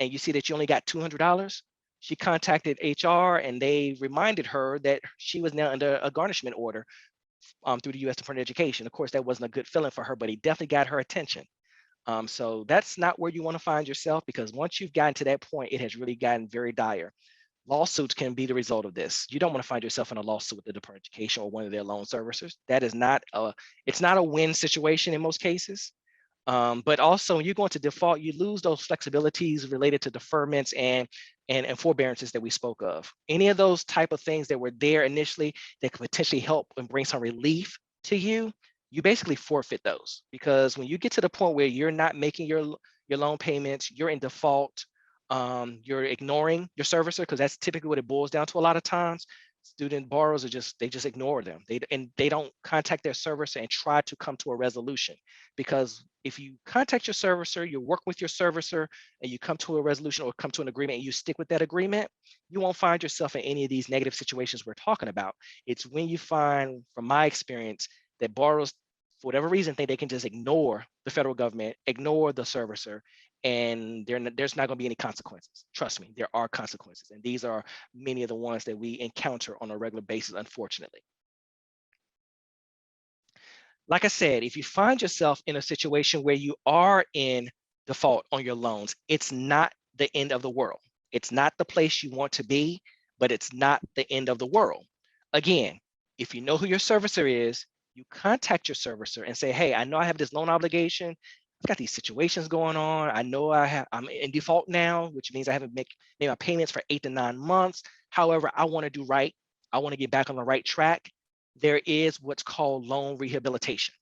and you see that you only got $200. She contacted HR, and they reminded her that she was now under a garnishment order through the U.S. Department of Education. Of course, that wasn't a good feeling for her, but he definitely got her attention. So that's not where you want to find yourself, because once you've gotten to that point, it has really gotten very dire. Lawsuits can be the result of this. You don't want to find yourself in a lawsuit with the Department of Education or one of their loan servicers. That is not it's not a win situation in most cases. But also when you go into default, you lose those flexibilities related to deferments and forbearances that we spoke of. Any of those type of things that were there initially that could potentially help and bring some relief to you, you basically forfeit those, because when you get to the point where you're not making your loan payments, you're in default, you're ignoring your servicer, because that's typically what it boils down to a lot of times. Student borrowers they just ignore them. They don't contact their servicer and try to come to a resolution, because if you contact your servicer, you work with your servicer, and you come to a resolution or come to an agreement and you stick with that agreement, you won't find yourself in any of these negative situations we're talking about. It's when you find, from my experience, that borrowers, for whatever reason, think they can just ignore the federal government, ignore the servicer, and there's not going to be any consequences. Trust me, there are consequences, and these are many of the ones that we encounter on a regular basis, unfortunately. Like I said, if you find yourself in a situation where you are in default on your loans, it's not the end of the world. It's not the place you want to be, but it's not the end of the world. Again, if you know who your servicer is, you contact your servicer and say, hey, I know I have this loan obligation. I've got these situations going on. I know I'm in default now, which means I haven't made my payments for 8 to 9 months. However, I want to do right. I want to get back on the right track. There is what's called loan rehabilitation.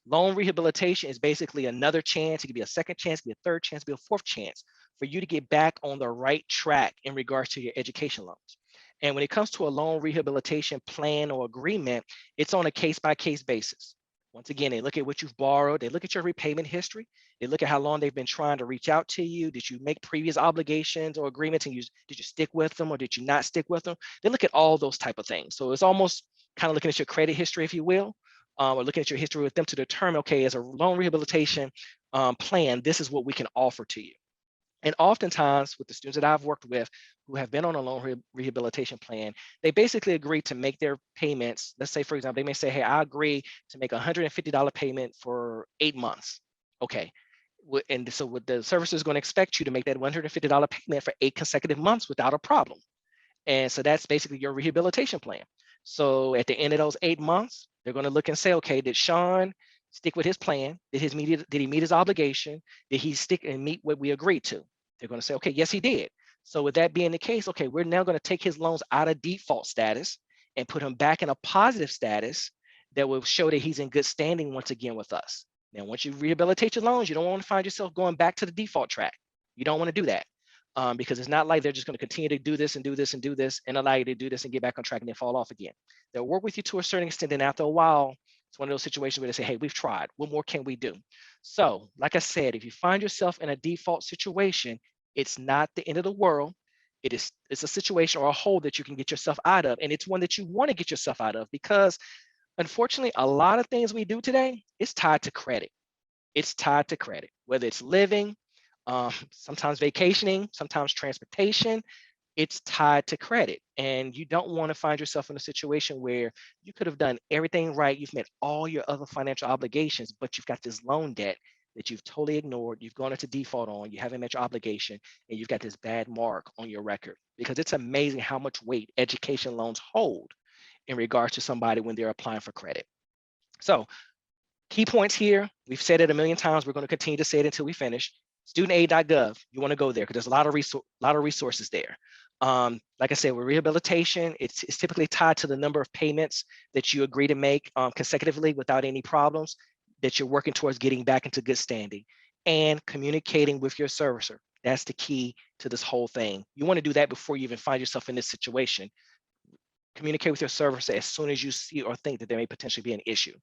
Loan rehabilitation is basically another chance. It could be a second chance, it could be a third chance, it could be a fourth chance for you to get back on the right track in regards to your education loans. And when it comes to a loan rehabilitation plan or agreement, it's on a case-by-case basis. Once again, they look at what you've borrowed, they look at your repayment history, they look at how long they've been trying to reach out to you. Did you make previous obligations or agreements and did you stick with them or did you not stick with them? They look at all those type of things. So it's almost kind of looking at your credit history, if you will, or looking at your history with them to determine, okay, as a loan rehabilitation plan, this is what we can offer to you. And oftentimes with the students that I've worked with who have been on a loan rehabilitation plan, they basically agree to make their payments. Let's say, for example, they may say, hey, I agree to make a $150 payment for 8 months. Okay. And so what the servicer is going to expect you to make that $150 payment for 8 consecutive months without a problem. And so that's basically your rehabilitation plan. So at the end of those 8 months, they're going to look and say, okay, did Shawn stick with his plan? Did he meet his obligation? Did he stick and meet what we agreed to? They're going to say, okay, yes, he did. So with that being the case, okay, we're now going to take his loans out of default status and put him back in a positive status that will show that he's in good standing once again with us. Now, once you rehabilitate your loans, you don't want to find yourself going back to the default track. You don't want to do that. Because it's not like they're just going to continue to do this and do this and do this and allow you to do this and get back on track and then fall off again. They'll work with you to a certain extent, and after a while, it's one of those situations where they say, hey, we've tried. What more can we do? So, like I said, if you find yourself in a default situation, it's not the end of the world. It's a situation or a hole that you can get yourself out of, and it's one that you want to get yourself out of because, unfortunately, a lot of things we do today is tied to credit. It's tied to credit, whether it's living, sometimes vacationing, sometimes transportation, it's tied to credit. And you don't want to find yourself in a situation where you could have done everything right. You've met all your other financial obligations, but you've got this loan debt that you've totally ignored. You've gone into default on, you haven't met your obligation, and you've got this bad mark on your record. Because it's amazing how much weight education loans hold in regards to somebody when they're applying for credit. So key points here, we've said it a million times, we're going to continue to say it until we finish. Studentaid.gov, you want to go there because there's a lot of resources there. Like I said, with rehabilitation, it's typically tied to the number of payments that you agree to make consecutively without any problems, that you're working towards getting back into good standing, and communicating with your servicer. That's the key to this whole thing. You want to do that before you even find yourself in this situation. Communicate with your servicer as soon as you see or think that there may potentially be an issue.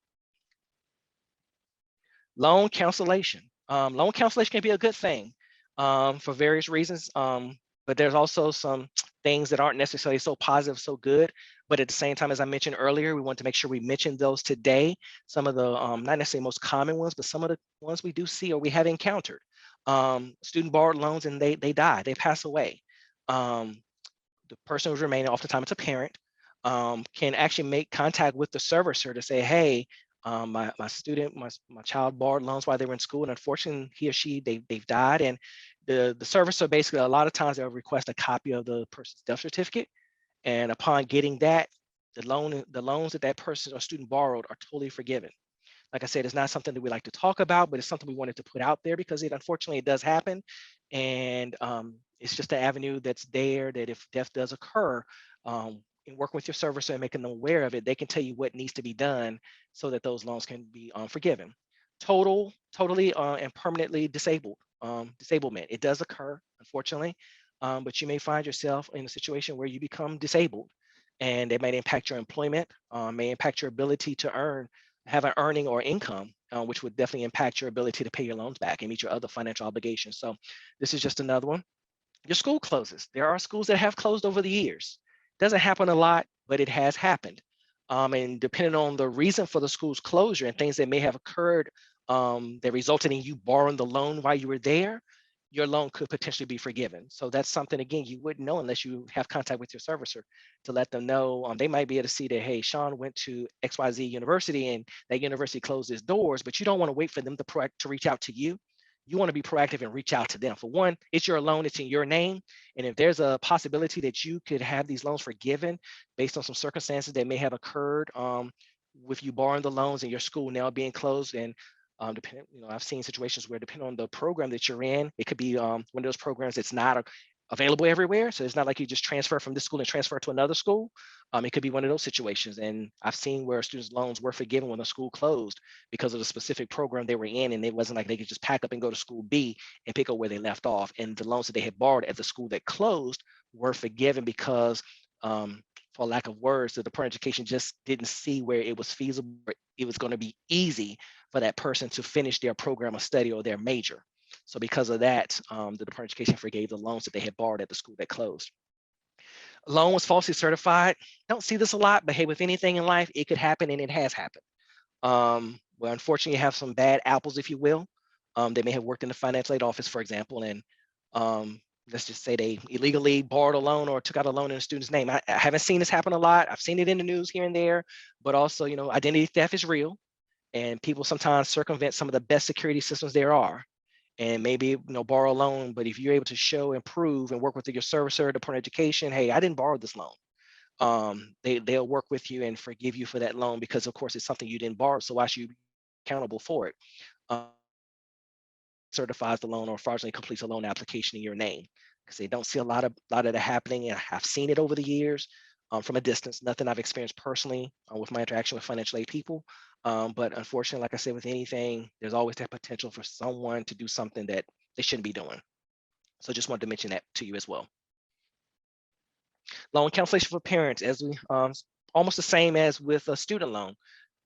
Loan cancellation. Loan cancellation can be a good thing for various reasons, but there's also some things that aren't necessarily so positive, so good. But at the same time, as I mentioned earlier, we want to make sure we mention those today. Some of the not necessarily most common ones, but some of the ones we do see or we have encountered. Student borrowed loans and they die, they pass away. The person who's remaining, oftentimes it's a parent, can actually make contact with the servicer to say, hey, my child borrowed loans while they were in school, and unfortunately, he or she they've died. And the servicer basically a lot of times they'll request a copy of the person's death certificate, and upon getting that, the loans that person or student borrowed are totally forgiven. Like I said, it's not something that we like to talk about, but it's something we wanted to put out there because unfortunately it does happen, and it's just an avenue that's there that if death does occur, in working with your servicer and making them aware of it, they can tell you what needs to be done so that those loans can be forgiven. Totally and permanently disablement. It does occur, unfortunately, but you may find yourself in a situation where you become disabled, and it may impact your employment, may impact your ability to have an earning or income, which would definitely impact your ability to pay your loans back and meet your other financial obligations. So this is just another one. Your school closes. There are schools that have closed over the years. Doesn't happen a lot, but it has happened. And depending on the reason for the school's closure and things that may have occurred that resulted in you borrowing the loan while you were there, your loan could potentially be forgiven. So that's something, again, you wouldn't know unless you have contact with your servicer to let them know. They might be able to see that, hey, Shawn went to XYZ University and that university closed its doors, but you don't want to wait for them to reach out to you. You want to be proactive and reach out to them. For one, it's your loan, it's in your name. And if there's a possibility that you could have these loans forgiven based on some circumstances that may have occurred with you borrowing the loans and your school now being closed, and depending, I've seen situations where depending on the program that you're in, it could be one of those programs that's not available everywhere. So it's not like you just transfer from this school and transfer to another school. It could be one of those situations. And I've seen where students' loans were forgiven when the school closed because of the specific program they were in. And it wasn't like they could just pack up and go to school B and pick up where they left off. And the loans that they had borrowed at the school that closed were forgiven because, for lack of words, the Department of Education just didn't see where it was feasible, it was going to be easy for that person to finish their program of study or their major. So because of that, the Department of Education forgave the loans that they had borrowed at the school that closed. A loan was falsely certified. Don't see this a lot, but hey, with anything in life, it could happen, and it has happened. Well, unfortunately, you have some bad apples, if you will. They may have worked in the financial aid office, for example, and let's just say they illegally borrowed a loan or took out a loan in a student's name. I haven't seen this happen a lot. I've seen it in the news here and there, but also, identity theft is real, and people sometimes circumvent some of the best security systems there are, and maybe borrow a loan. But if you're able to show and prove and work with your servicer, Department of Education, hey, I didn't borrow this loan. They'll work with you and forgive you for that loan because, of course, it's something you didn't borrow. So why should you be accountable for it? Certifies the loan or fraudulently completes a loan application in your name, because they don't see a lot of that happening. And I've seen it over the years from a distance. Nothing I've experienced personally with my interaction with financial aid people. But unfortunately, like I said, with anything, there's always that potential for someone to do something that they shouldn't be doing. So just wanted to mention that to you as well. Loan cancellation for parents, as we almost the same as with a student loan.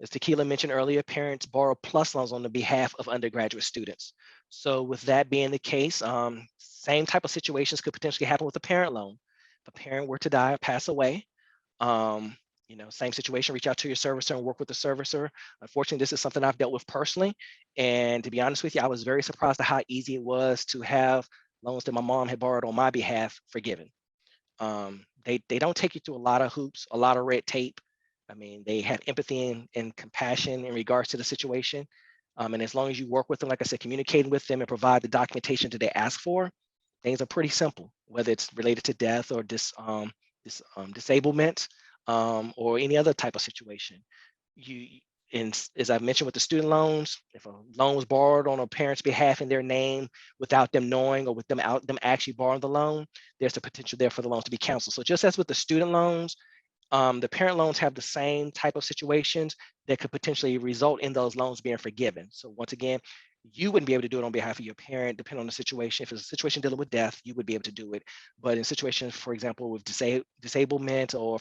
As Takeila mentioned earlier, parents borrow plus loans on the behalf of undergraduate students. So with that being the case, same type of situations could potentially happen with a parent loan. If a parent were to die or pass away, same situation, reach out to your servicer and work with the servicer. Unfortunately, this is something I've dealt with personally. And to be honest with you, I was very surprised at how easy it was to have loans that my mom had borrowed on my behalf forgiven. They don't take you through a lot of hoops, a lot of red tape. I mean, they have empathy and compassion in regards to the situation. And as long as you work with them, like I said, communicating with them and provide the documentation that they ask for, things are pretty simple, whether it's related to death or disablement or any other type of situation. And as I've mentioned with the student loans, if a loan was borrowed on a parent's behalf in their name without them knowing or with them actually borrowing the loan, there's the potential there for the loan to be canceled. So just as with the student loans, the parent loans have the same type of situations that could potentially result in those loans being forgiven. So once again, you wouldn't be able to do it on behalf of your parent, depending on the situation. If it's a situation dealing with death, you would be able to do it. But in situations, for example, with disablement or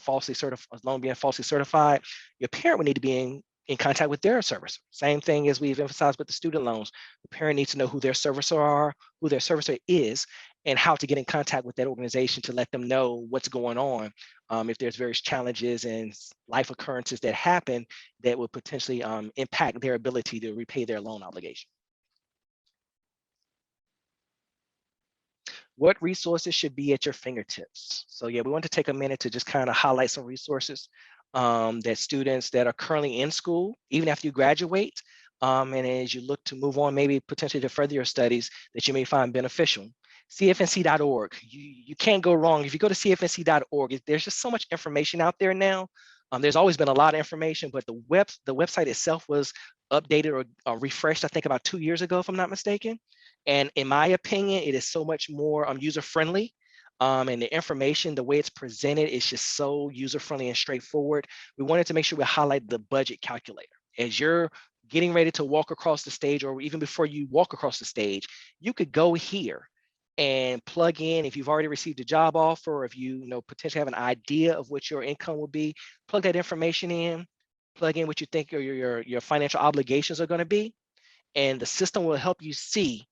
loan being falsely certified, your parent would need to be in contact with their servicer. Same thing as we've emphasized with the student loans. The parent needs to know who their servicer is, and how to get in contact with that organization to let them know what's going on. If there's various challenges and life occurrences that happen that would potentially impact their ability to repay their loan obligation. What resources should be at your fingertips? So yeah, we want to take a minute to just kind of highlight some resources that students that are currently in school, even after you graduate, and as you look to move on, maybe potentially to further your studies, that you may find beneficial. CFNC.org, you can't go wrong. If you go to CFNC.org, there's just so much information out there now. There's always been a lot of information, but the website itself was updated or refreshed, I think about 2 years ago, if I'm not mistaken. And in my opinion, it is so much more user-friendly. And the information, the way it's presented, is just so user-friendly and straightforward. We wanted to make sure we highlight the budget calculator. As you're getting ready to walk across the stage, or even before you walk across the stage, you could go here and plug in, if you've already received a job offer, or if you potentially have an idea of what your income will be, plug that information in, plug in what you think your financial obligations are going to be, and the system will help you see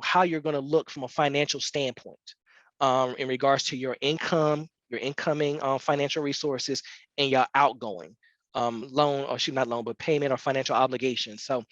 how you're going to look from a financial standpoint in regards to your income, your incoming financial resources, and your outgoing payment or financial obligations. So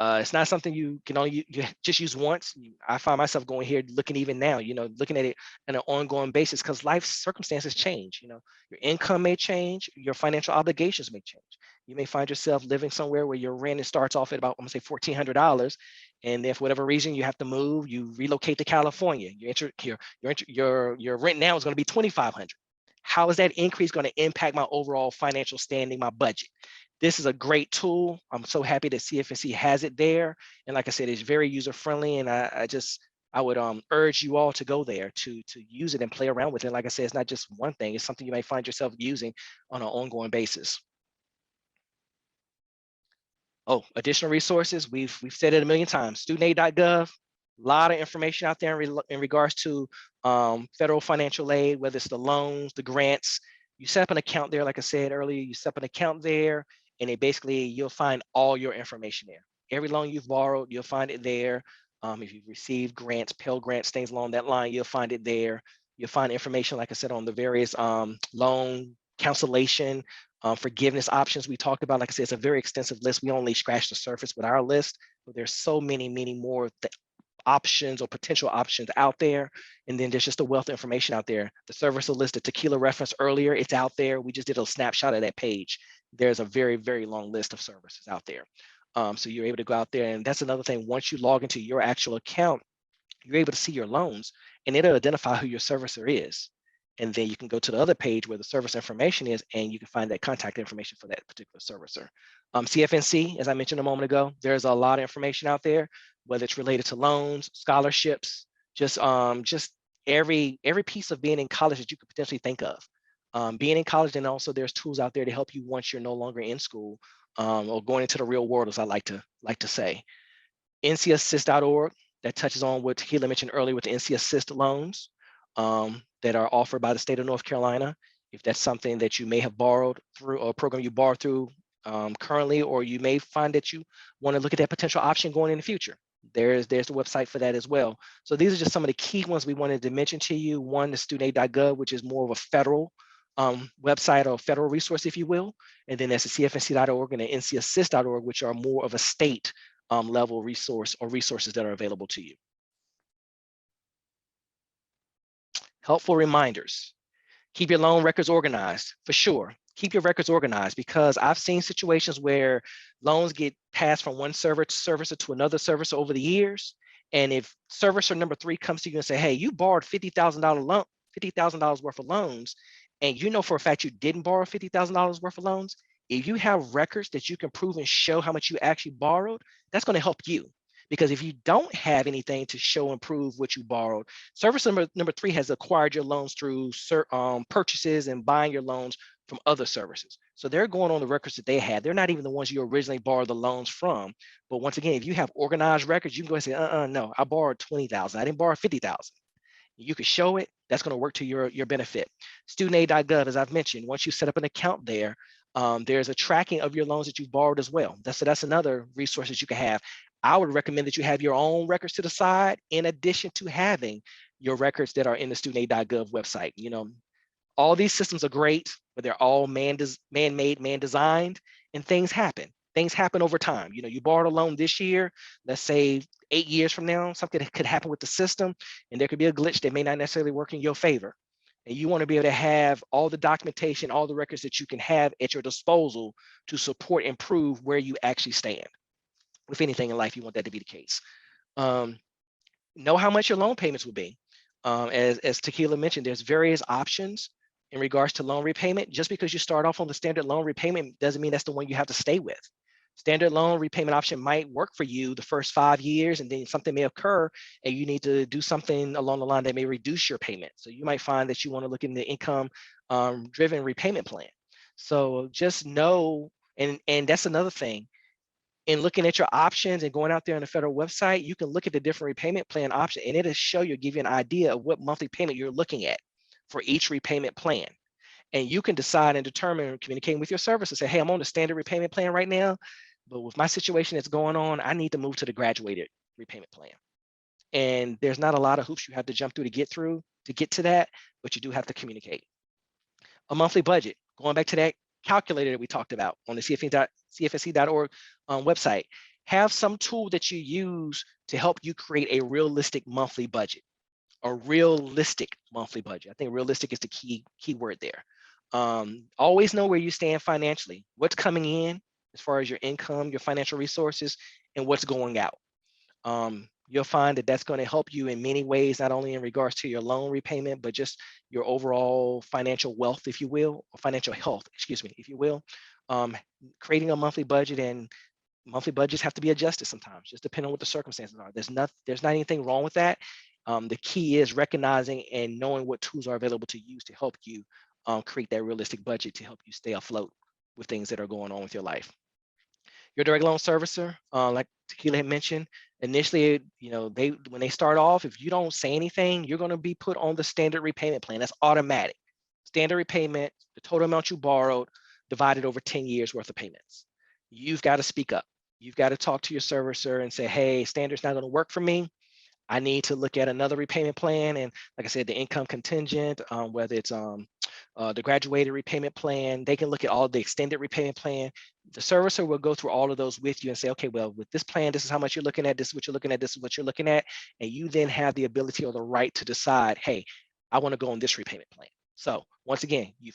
it's not something you can only you just use once. I find myself going here looking even now, looking at it on an ongoing basis, because life circumstances change. Your income may change, your financial obligations may change. You may find yourself living somewhere where your rent starts off at about, I'm gonna say $1,400, and if for whatever reason you have to move, you relocate to California. Your rent now is going to be $2,500. How is that increase going to impact my overall financial standing, my budget? This is a great tool. I'm so happy that CFNC has it there. And like I said, it's very user friendly. And I would urge you all to go there to use it and play around with it. Like I said, it's not just one thing. It's something you may find yourself using on an ongoing basis. Oh, additional resources. We've said it a million times. StudentAid.gov, a lot of information out there in regards to federal financial aid, whether it's the loans, the grants. You set up an account there, like I said earlier, you set up an account there, and you'll find all your information there. Every loan you've borrowed, you'll find it there. If you've received grants, Pell Grants, things along that line, you'll find it there. You'll find information, like I said, on the various loan cancellation, forgiveness options we talked about. Like I said, it's a very extensive list. We only scratched the surface with our list, but there's so many more options or potential options out there. And then there's just a wealth of information out there. The servicer list that Takeila referenced earlier, it's out there. We just did a snapshot of that page. There's a very, very long list of services out there. So you're able to go out there, and that's another thing. Once you log into your actual account, you're able to see your loans, and it'll identify who your servicer is. And then you can go to the other page where the service information is, and you can find that contact information for that particular servicer. CFNC, as I mentioned a moment ago, there's a lot of information out there, whether it's related to loans, scholarships, just every piece of being in college that you could potentially think of. Being in college, and also there's tools out there to help you once you're no longer in school, or going into the real world, as I like to say. NCAssist.org, that touches on what Takeila mentioned earlier with the NC Assist loans that are offered by the state of North Carolina. If that's something that you may have borrowed through, or a program you borrowed through currently, or you may find that you want to look at that potential option going in the future, there's the website for that as well. So these are just some of the key ones we wanted to mention to you. One, the StudentAid.gov, which is more of a federal website or federal resource, if you will. And then there's the CFNC.org and the NCAssist.org, which are more of a state level resource or resources that are available to you. Helpful reminders. Keep your loan records organized, for sure. Keep your records organized, because I've seen situations where loans get passed from one servicer to another servicer over the years. And if servicer number 3 comes to you and say, hey, you borrowed $50,000 worth of loans, and you know for a fact you didn't borrow $50,000 worth of loans, if you have records that you can prove and show how much you actually borrowed, that's going to help you. Because if you don't have anything to show and prove what you borrowed, service number 3 has acquired your loans through purchases and buying your loans from other services. So they're going on the records that they had. They're not even the ones you originally borrowed the loans from. But once again, if you have organized records, you can go and say, no, I borrowed $20,000. I didn't borrow $50,000. You can show it. That's going to work to your benefit. StudentAid.gov, as I've mentioned, once you set up an account there, there's a tracking of your loans that you've borrowed as well. That's another resource that you can have. I would recommend that you have your own records to the side, in addition to having your records that are in the StudentAid.gov website. You know, all these systems are great, but they're all man-made, man-designed, and things happen. Things happen over time. You know, you borrowed a loan this year, let's say 8 years from now, something could happen with the system, and there could be a glitch that may not necessarily work in your favor. And you want to be able to have all the documentation, all the records that you can have at your disposal to support and prove where you actually stand. With anything in life, you want that to be the case. Know how much your loan payments will be. As Takeila mentioned, there's various options in regards to loan repayment. Just because you start off on the standard loan repayment doesn't mean that's the one you have to stay with. Standard loan repayment option might work for you the first 5 years, and then something may occur and you need to do something along the line that may reduce your payment. So you might find that you want to look in the income driven repayment plan. So just know, and that's another thing. In looking at your options and going out there on the federal website, you can look at the different repayment plan option, and it'll show you, give you an idea of what monthly payment you're looking at for each repayment plan. And you can decide and determine, communicating with your service, and say, hey, I'm on the standard repayment plan right now, but with my situation that's going on, I need to move to the graduated repayment plan. And there's not a lot of hoops you have to jump through to get to that, but you do have to communicate. A monthly budget, going back to that calculator that we talked about on the CFNC.org website. Have some tool that you use to help you create a realistic monthly budget. A realistic monthly budget. I think realistic is the key word there. Always know where you stand financially, what's coming in as far as your income, your financial resources, and what's going out. You'll find that that's going to help you in many ways, not only in regards to your loan repayment, but just your overall financial wealth, if you will, or financial health, excuse me, if you will. Creating a monthly budget, and monthly budgets have to be adjusted sometimes, just depending on what the circumstances are. There's not anything wrong with that. The key is recognizing and knowing what tools are available to use to help you create that realistic budget to help you stay afloat with things that are going on with your life. Your direct loan servicer, like Takeila had mentioned, initially, when they start off, if you don't say anything, you're going to be put on the standard repayment plan. That's automatic. Standard repayment, the total amount you borrowed, divided over 10 years worth of payments. You've got to speak up. You've got to talk to your servicer and say, hey, standard's not going to work for me. I need to look at another repayment plan. And like I said, the income contingent, whether it's the graduated repayment plan, they can look at all the extended repayment plan. The servicer will go through all of those with you and say, okay, well, with this plan, this is how much you're looking at, this is what you're looking at, this is what you're looking at. And you then have the ability or the right to decide, hey, I want to go on this repayment plan. So once again, you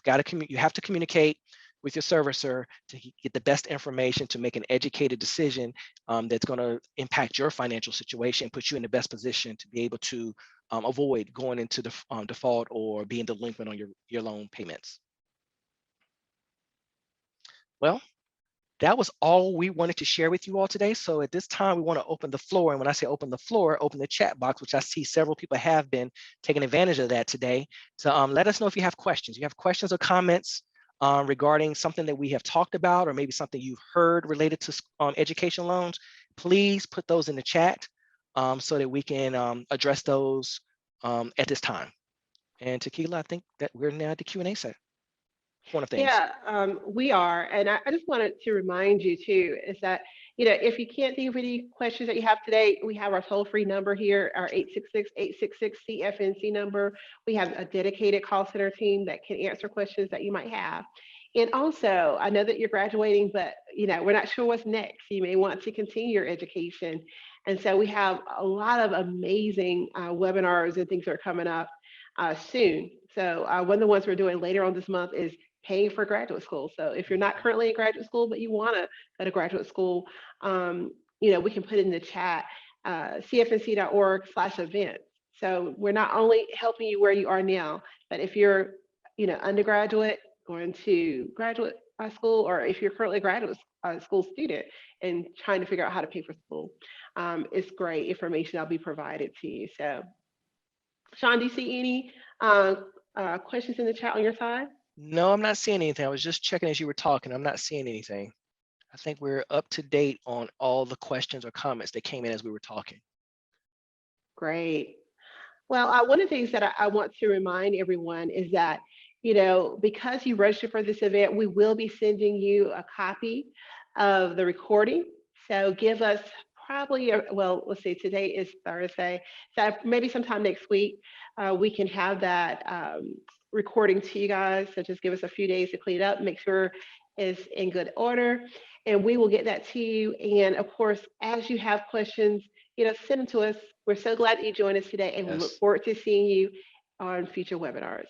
have to communicate with your servicer to get the best information to make an educated decision that's going to impact your financial situation, put you in the best position to be able to avoid going into the default or being delinquent on your loan payments. Well, that was all we wanted to share with you all today. So at this time, we want to open the floor. And when I say open the floor, open the chat box, which I see several people have been taking advantage of that today. So let us know if you have questions. You have questions or comments regarding something that we have talked about, or maybe something you've heard related to education loans. Please put those in the chat so that we can address those at this time. And Takeila, I think that we're now at the Q&A set. One of things. Yeah, we are. And I just wanted to remind you too, is that, if you can't think of any questions that you have today, we have our toll-free number here, our 866-866-CFNC number. We have a dedicated call center team that can answer questions that you might have. And also, I know that you're graduating, but we're not sure what's next. You may want to continue your education. And so we have a lot of amazing webinars and things that are coming up soon. So one of the ones we're doing later on this month is paying for graduate school. So if you're not currently in graduate school, but you want to go to graduate school, we can put it in the chat, cfnc.org/events. So we're not only helping you where you are now, but if you're, undergraduate going to graduate school, or if you're currently a graduate school student and trying to figure out how to pay for school, it's great information that'll be provided to you. So, Shawn, do you see any questions in the chat on your side? No, I'm not seeing anything. I was just checking as you were talking. I'm not seeing anything. I think we're up to date on all the questions or comments that came in as we were talking. Great. Well, one of the things that I want to remind everyone is that, because you registered for this event, we will be sending you a copy of the recording. So give us probably, let's see, today is Thursday. So maybe sometime next week, we can have that recording to you guys. So just give us a few days to clean it up, make sure it's in good order, and we will get that to you. And of course, as you have questions, send them to us. We're so glad that you joined us today, and we look forward to seeing you on future webinars.